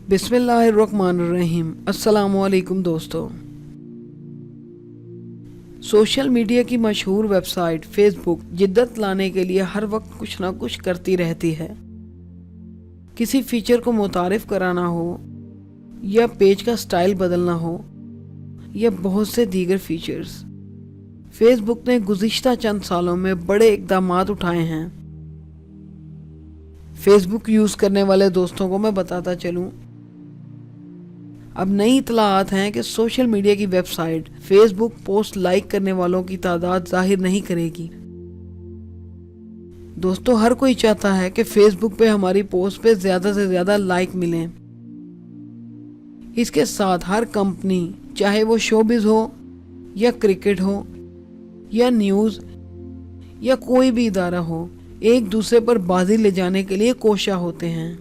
बिस्मिल्लाहिर्रहमानिर्रहीम। अस्सलामुअलैकुम दोस्तों। सोशल मीडिया की मशहूर वेबसाइट फेसबुक जिद्दत लाने के लिए हर वक्त कुछ ना कुछ करती रहती है। किसी फीचर को मुतारिफ कराना हो या पेज का स्टाइल बदलना हो या बहुत से दीगर फीचर्स, फेसबुक ने गुज़िश्ता चंद सालों में बड़े इक़दामात उठाए हैं। फेसबुक यूज़ करने वाले दोस्तों को मैं बताता चलूँ, अब नई इतलाआत हैं कि सोशल मीडिया की वेबसाइट फेसबुक पोस्ट लाइक करने वालों की तादाद जाहिर नहीं करेगी। दोस्तों, हर कोई चाहता है कि फेसबुक पे हमारी पोस्ट पे ज़्यादा से ज़्यादा लाइक मिलें। इसके साथ हर कंपनी, चाहे वो शोबिज़ हो या क्रिकेट हो या न्यूज़ या कोई भी इदारा हो, एक दूसरे पर बाजी ले जाने के लिए कोशा होते हैं।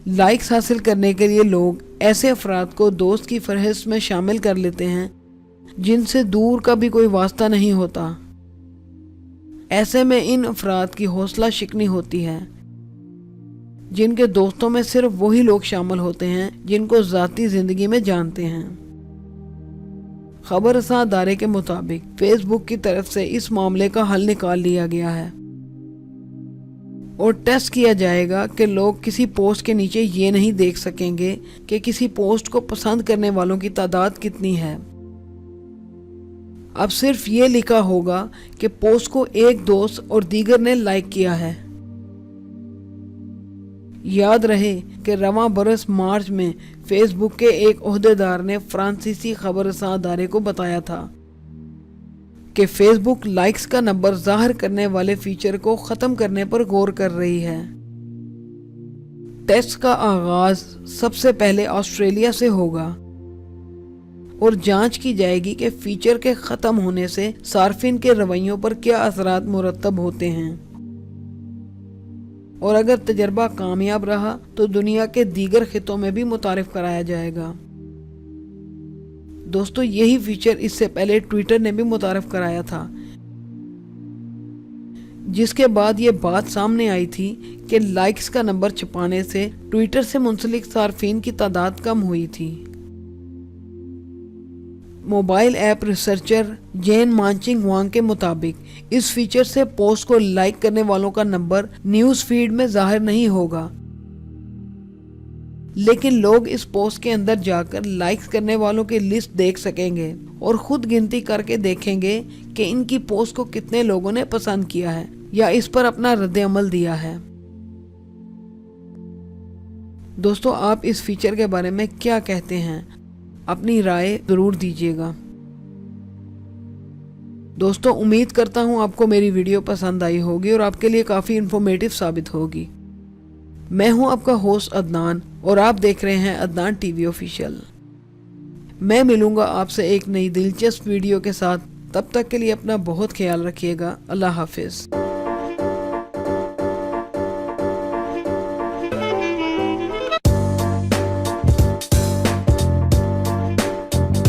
लाइक्स हासिल करने के लिए लोग ऐसे अफराद को दोस्त की फहरिस्त में शामिल कर लेते हैं जिनसे दूर का भी कोई वास्ता नहीं होता। ऐसे में इन अफराद की हौसला शिकनी होती है, जिनके दोस्तों में सिर्फ वही लोग शामिल होते हैं जिनको ज़ाती ज़िंदगी में जानते हैं। खबरसां अदारे के मुताबिक फेसबुक की तरफ से इस मामले का हल निकाल लिया गया है और टेस्ट किया जाएगा कि लोग किसी पोस्ट के नीचे ये नहीं देख सकेंगे कि किसी पोस्ट को पसंद करने वालों की तादाद कितनी है। अब सिर्फ ये लिखा होगा कि पोस्ट को एक दोस्त और दीगर ने लाइक किया है। याद रहे कि रवां बरस मार्च में फेसबुक के एक ओहदेदार ने फ्रांसीसी खबरसां अदारे को बताया था कि फेसबुक लाइक्स का नंबर ज़ाहिर करने वाले फीचर को ख़त्म करने पर गौर कर रही है। टेस्ट का आगाज सबसे पहले ऑस्ट्रेलिया से होगा और जांच की जाएगी कि फीचर के ख़त्म होने से सार्फिन के रवैयों पर क्या असरात मुरतब होते हैं, और अगर तजर्बा कामयाब रहा तो दुनिया के दीगर खितों में भी मुतारिफ कराया जाएगा। दोस्तों, यही फीचर इससे पहले ट्विटर ने भी मुतारफ कराया था, जिसके बाद ये बात सामने आई थी कि लाइक्स का नंबर छुपाने से ट्विटर से मुंसलिक सार्फिन की तादाद कम हुई थी। मोबाइल ऐप रिसर्चर जेन मानचिंग वांग के मुताबिक इस फीचर से पोस्ट को लाइक करने वालों का नंबर न्यूज़ फीड में जाहिर नहीं होगा, लेकिन लोग इस पोस्ट के अंदर जाकर लाइक्स करने वालों की लिस्ट देख सकेंगे और खुद गिनती करके देखेंगे कि इनकी पोस्ट को कितने लोगों ने पसंद किया है या इस पर अपना रद्द-ए-अमल दिया है। दोस्तों, आप इस फीचर के बारे में क्या कहते हैं? अपनी राय जरूर दीजिएगा। दोस्तों, उम्मीद करता हूँ आपको मेरी वीडियो पसंद आई होगी और आपके लिए काफ़ी इंफॉर्मेटिव साबित होगी। मैं हूं आपका होस्ट अदनान और आप देख रहे हैं अदनान टीवी ऑफिशियल। मैं मिलूंगा आपसे एक नई दिलचस्प वीडियो के साथ। तब तक के लिए अपना बहुत ख्याल रखिएगा। अल्लाह हाफिज।